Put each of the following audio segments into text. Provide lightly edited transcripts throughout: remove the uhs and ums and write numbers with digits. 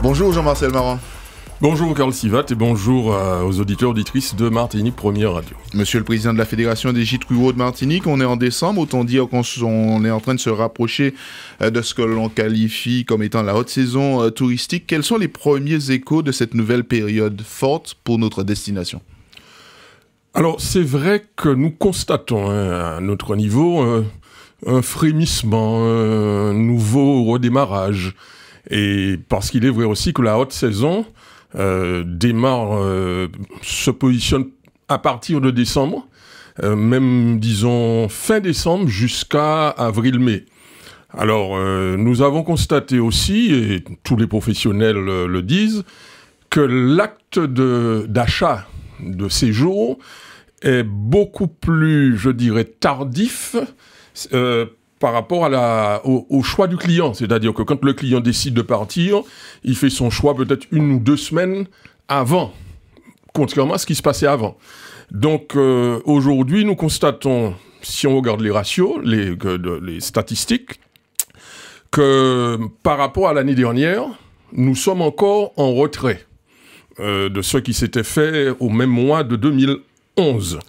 Bonjour Jean-Marcel Marant. Bonjour Karl Sivat et bonjour aux auditeurs et auditrices de Martinique Première Radio. Monsieur le président de la Fédération des gîtes ruraux de Martinique, on est en décembre, autant dire qu'on est en train de se rapprocher de ce que l'on qualifie comme étant la haute saison touristique. Quels sont les premiers échos de cette nouvelle période forte pour notre destination ? Alors c'est vrai que nous constatons à notre niveau un frémissement, un nouveau redémarrage. Et parce qu'il est vrai aussi que la haute saison se positionne à partir de décembre, même disons fin décembre jusqu'à avril-mai. Alors nous avons constaté aussi, et tous les professionnels le disent, que l'acte d'achat de séjour est beaucoup plus, je dirais, tardif par rapport au choix du client. C'est-à-dire que quand le client décide de partir, il fait son choix peut-être 1 ou 2 semaines avant, contrairement à ce qui se passait avant. Donc aujourd'hui, nous constatons, si on regarde les ratios, les statistiques, que par rapport à l'année dernière, nous sommes encore en retrait de ce qui s'était fait au même mois de 2011.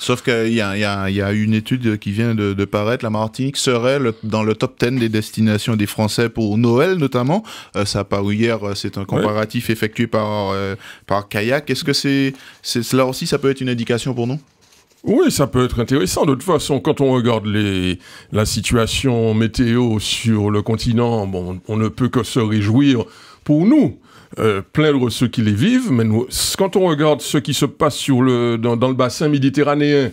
Sauf qu'il y a une étude qui vient de paraître, la Martinique serait dans le top 10 des destinations des Français pour Noël notamment. Ça a paru hier, c'est un comparatif effectué par Kayak. Est-ce que cela aussi, ça peut être une indication pour nous ? Oui, ça peut être intéressant. De toute façon, quand on regarde la situation météo sur le continent, bon, on ne peut que se réjouir pour nous. Plaindre ceux qui les vivent, mais quand on regarde ce qui se passe dans le bassin méditerranéen,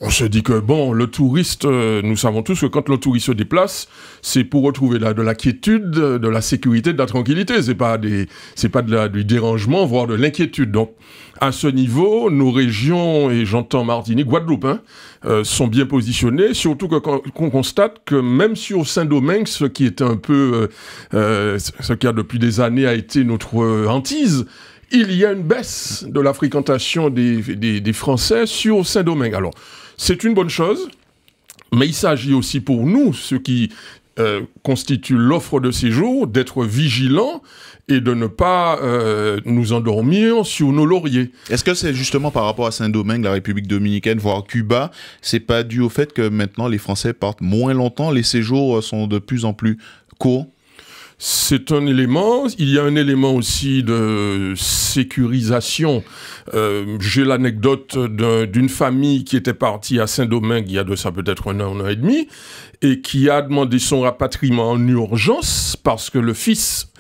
on se dit que bon, le touriste, nous savons tous que quand le touriste se déplace, c'est pour retrouver de la quiétude, de la sécurité, de la tranquillité. C'est pas du dérangement, voire de l'inquiétude. Donc, à ce niveau, nos régions, et j'entends Martinique, Guadeloupe, sont bien positionnées, surtout qu'on constate que même sur Saint-Domingue, ce qui était un peu, ce qui a depuis des années a été notre hantise, il y a une baisse de la fréquentation des Français sur Saint-Domingue. Alors, c'est une bonne chose, mais il s'agit aussi pour nous, ceux qui constituent l'offre de séjour, d'être vigilants et de ne pas nous endormir sur nos lauriers. Est-ce que c'est justement par rapport à Saint-Domingue, la République dominicaine, voire Cuba, c'est pas dû au fait que maintenant les Français partent moins longtemps, les séjours sont de plus en plus courts ? C'est un élément. Il y a un élément aussi de sécurisation. J'ai l'anecdote d'une famille qui était partie à Saint-Domingue il y a de ça peut-être 1 an et demi, et qui a demandé son rapatriement en urgence parce que le fils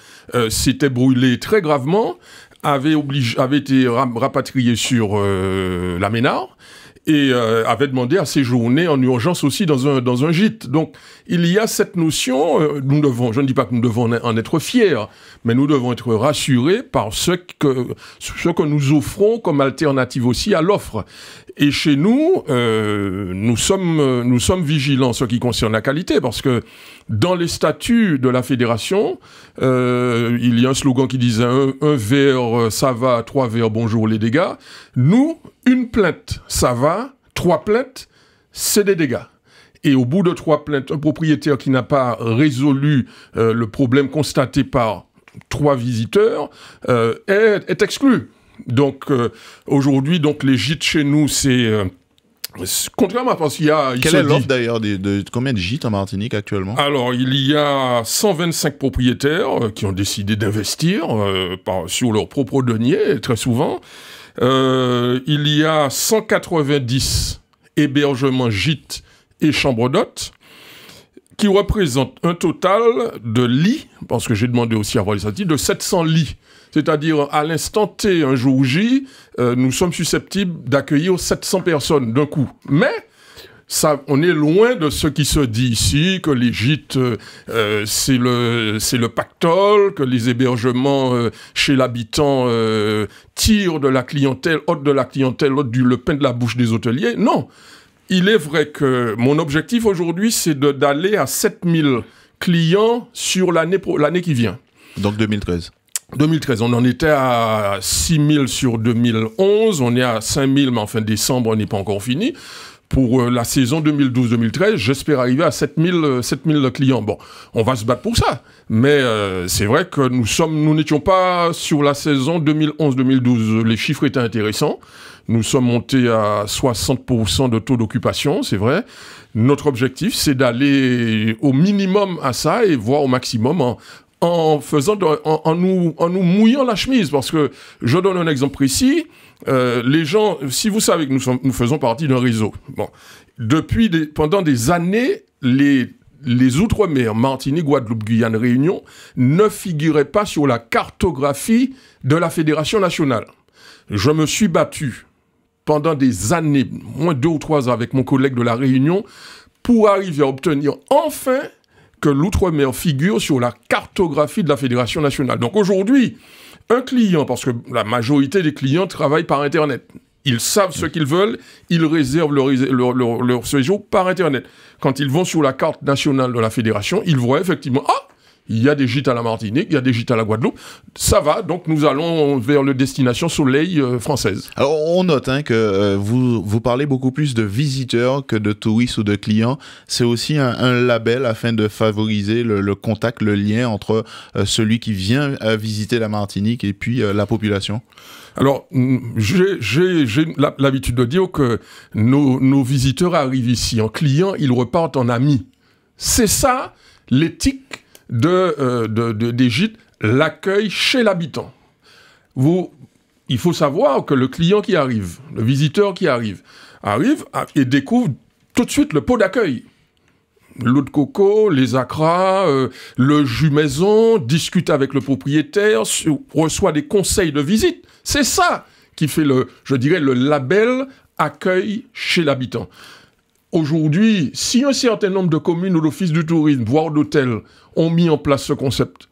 s'était brûlé très gravement, avait été rapatrié sur la Ménard, et avait demandé à séjourner en urgence aussi dans un gîte. Donc, il y a cette notion, je ne dis pas que nous devons en être fiers, mais nous devons être rassurés par ce que nous offrons comme alternative aussi à l'offre. Et chez nous, nous sommes vigilants en ce qui concerne la qualité, parce que dans les statuts de la fédération, il y a un slogan qui disait un verre, ça va, 3 verres, bonjour les dégâts. Nous, 1 plainte, ça va, 3 plaintes, c'est des dégâts. Et au bout de 3 plaintes, un propriétaire qui n'a pas résolu le problème constaté par 3 visiteurs est exclu. Donc aujourd'hui, les gîtes chez nous, c'est contrairement à parce qu'il y a... Quelle est l'offre d'ailleurs de combien de gîtes en Martinique actuellement ? Alors, il y a 125 propriétaires qui ont décidé d'investir sur leur propre denier, très souvent. Il y a 190 hébergements, gîtes et chambres d'hôtes qui représentent un total de lits, parce que j'ai demandé aussi à voir les statistiques, de 700 lits. C'est-à-dire, à l'instant T, un jour J, nous sommes susceptibles d'accueillir 700 personnes d'un coup. Mais ça, on est loin de ce qui se dit ici, que les gîtes, c'est le pactole, que les hébergements chez l'habitant tirent de la clientèle, ôtent de la clientèle, ôtent le pain de la bouche des hôteliers. Non, il est vrai que mon objectif aujourd'hui, c'est d'aller à 7000 clients sur l'année qui vient. Donc 2013. 2013, on en était à 6000 sur 2011, on est à 5000, mais en fin décembre, on n'est pas encore fini. Pour la saison 2012-2013, j'espère arriver à 7000 clients. Bon, on va se battre pour ça. Mais c'est vrai que nous n'étions pas sur la saison 2011-2012. Les chiffres étaient intéressants. Nous sommes montés à 60% de taux d'occupation, c'est vrai. Notre objectif, c'est d'aller au minimum à ça et voire au maximum en nous mouillant la chemise. Parce que, je donne un exemple précis, les gens, si vous savez que nous faisons partie d'un réseau, bon, pendant des années, les Outre-mer, Martinique, Guadeloupe, Guyane, Réunion, ne figuraient pas sur la cartographie de la Fédération nationale. Je me suis battu pendant des années, moins 2 ou 3 ans, avec mon collègue de la Réunion, pour arriver à obtenir enfin que l'Outre-mer figure sur la cartographie de la Fédération nationale. Donc aujourd'hui, un client, parce que la majorité des clients travaillent par Internet, ils savent ce qu'ils veulent, ils réservent leur séjour par Internet. Quand ils vont sur la carte nationale de la Fédération, ils voient effectivement, il y a des gîtes à la Martinique, il y a des gîtes à la Guadeloupe. Ça va, donc nous allons vers la destination soleil française. Alors on note que vous parlez beaucoup plus de visiteurs que de touristes ou de clients. C'est aussi un label afin de favoriser le contact, le lien entre celui qui vient visiter la Martinique et puis la population. Alors, j'ai l'habitude de dire que nos visiteurs arrivent ici en clients, ils repartent en amis. C'est ça l'éthique des gîtes, l'accueil chez l'habitant. Il faut savoir que le client qui arrive, le visiteur qui arrive et découvre tout de suite le pot d'accueil. L'eau de coco, les acras, le jus maison, discute avec le propriétaire, reçoit des conseils de visite. C'est ça qui fait le label accueil chez l'habitant. Aujourd'hui, si un certain nombre de communes ou d'offices du tourisme, voire d'hôtels, ont mis en place ce concept,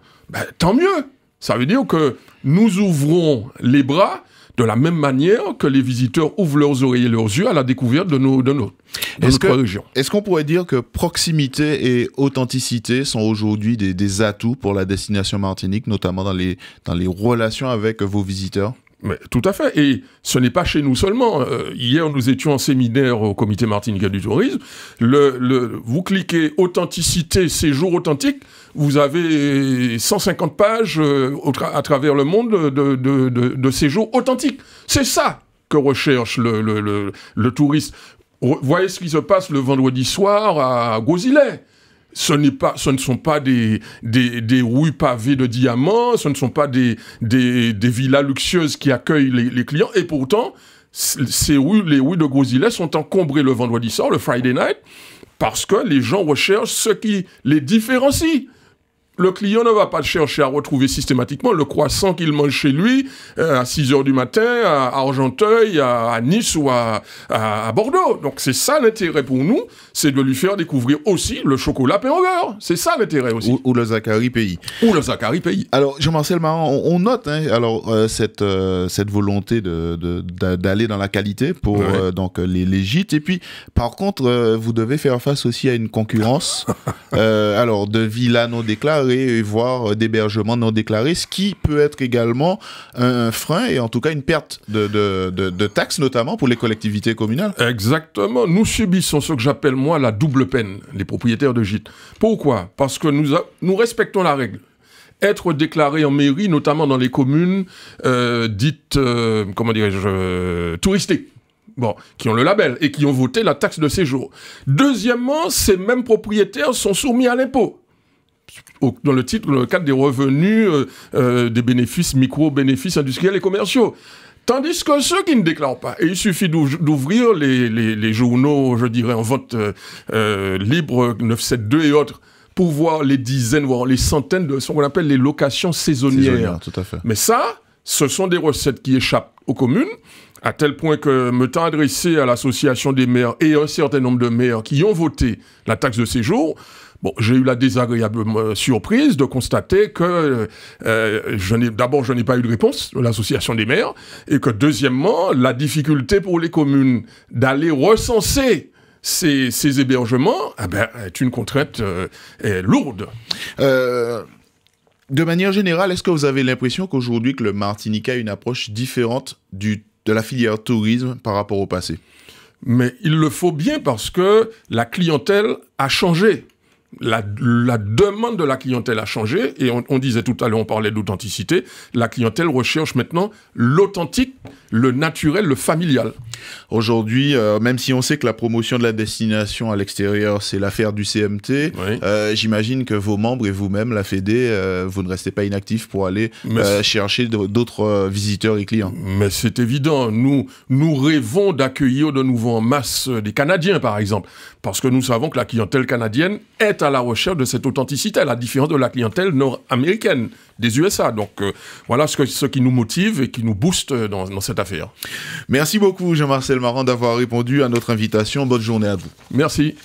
tant mieux. Ça veut dire que nous ouvrons les bras de la même manière que les visiteurs ouvrent leurs oreilles et leurs yeux à la découverte de notre région. Est-ce qu'on pourrait dire que proximité et authenticité sont aujourd'hui des atouts pour la destination Martinique, notamment dans les relations avec vos visiteurs ? Mais tout à fait. Et ce n'est pas chez nous seulement. Hier, nous étions en séminaire au comité martiniquais du tourisme. Vous cliquez authenticité, séjour authentique, vous avez 150 pages à travers le monde de séjours authentiques. C'est ça que recherche le touriste. Voyez ce qui se passe le vendredi soir à Gozilay. Ce ne sont pas des rues pavées de diamants, ce ne sont pas des villas luxueuses qui accueillent les clients. Et pourtant, les rues de Gozilay sont encombrées le vendredi soir, le Friday night, parce que les gens recherchent ce qui les différencie. Le client ne va pas chercher à retrouver systématiquement le croissant qu'il mange chez lui à 6h du matin, à Argenteuil, à Nice ou à Bordeaux. Donc c'est ça l'intérêt pour nous, c'est de lui faire découvrir aussi le chocolat pain au beurre. C'est ça l'intérêt aussi. Ou le Zacharie Pays. Ou le Zacharie Pays. Alors Jean-Marcel Marant, on note cette volonté d'aller dans la qualité pour donc les gîtes. Et puis par contre, vous devez faire face aussi à une concurrence alors de villas non déclarées, voire d'hébergements non déclarés, ce qui peut être également un frein et en tout cas une perte de taxes, notamment pour les collectivités communales. Exactement. Nous subissons ce que j'appelle moi la double peine, les propriétaires de gîtes. Pourquoi ? Parce que nous respectons la règle. Être déclaré en mairie, notamment dans les communes dites, touristiques. Bon, qui ont le label et qui ont voté la taxe de séjour. Deuxièmement, ces mêmes propriétaires sont soumis à l'impôt. Dans le cadre des revenus, des bénéfices, micro-bénéfices industriels et commerciaux. Tandis que ceux qui ne déclarent pas, et il suffit d'ouvrir les journaux, je dirais, en vente libre, 972 et autres, pour voir les dizaines, voire les centaines de ce qu'on appelle les locations saisonnières. Tout à fait. Mais ça, ce sont des recettes qui échappent aux communes, à tel point que me temps adressé à l'association des maires et un certain nombre de maires qui ont voté la taxe de séjour, bon, j'ai eu la désagréable surprise de constater que d'abord, je n'ai pas eu de réponse de l'association des maires, et que deuxièmement, la difficulté pour les communes d'aller recenser ces hébergements est une contrainte lourde. De manière générale, est-ce que vous avez l'impression qu'aujourd'hui, que le Martinique a une approche différente de la filière tourisme par rapport au passé ? Mais il le faut bien parce que la clientèle a changé. La demande de la clientèle a changé et on disait tout à l'heure, on parlait d'authenticité. La clientèle recherche maintenant l'authentique, le naturel, le familial. Aujourd'hui, même si on sait que la promotion de la destination à l'extérieur, c'est l'affaire du CMT, oui. J'imagine que vos membres et vous-même, la Fédé, vous ne restez pas inactifs pour aller chercher d'autres visiteurs et clients. Mais c'est évident. Nous rêvons d'accueillir de nouveau en masse des Canadiens, par exemple, parce que nous savons que la clientèle canadienne est à la recherche de cette authenticité, à la différence de la clientèle nord-américaine des USA. Donc voilà ce qui nous motive et qui nous booste dans cette affaire. Merci beaucoup Jean-Marcel Marand d'avoir répondu à notre invitation. Bonne journée à vous. Merci.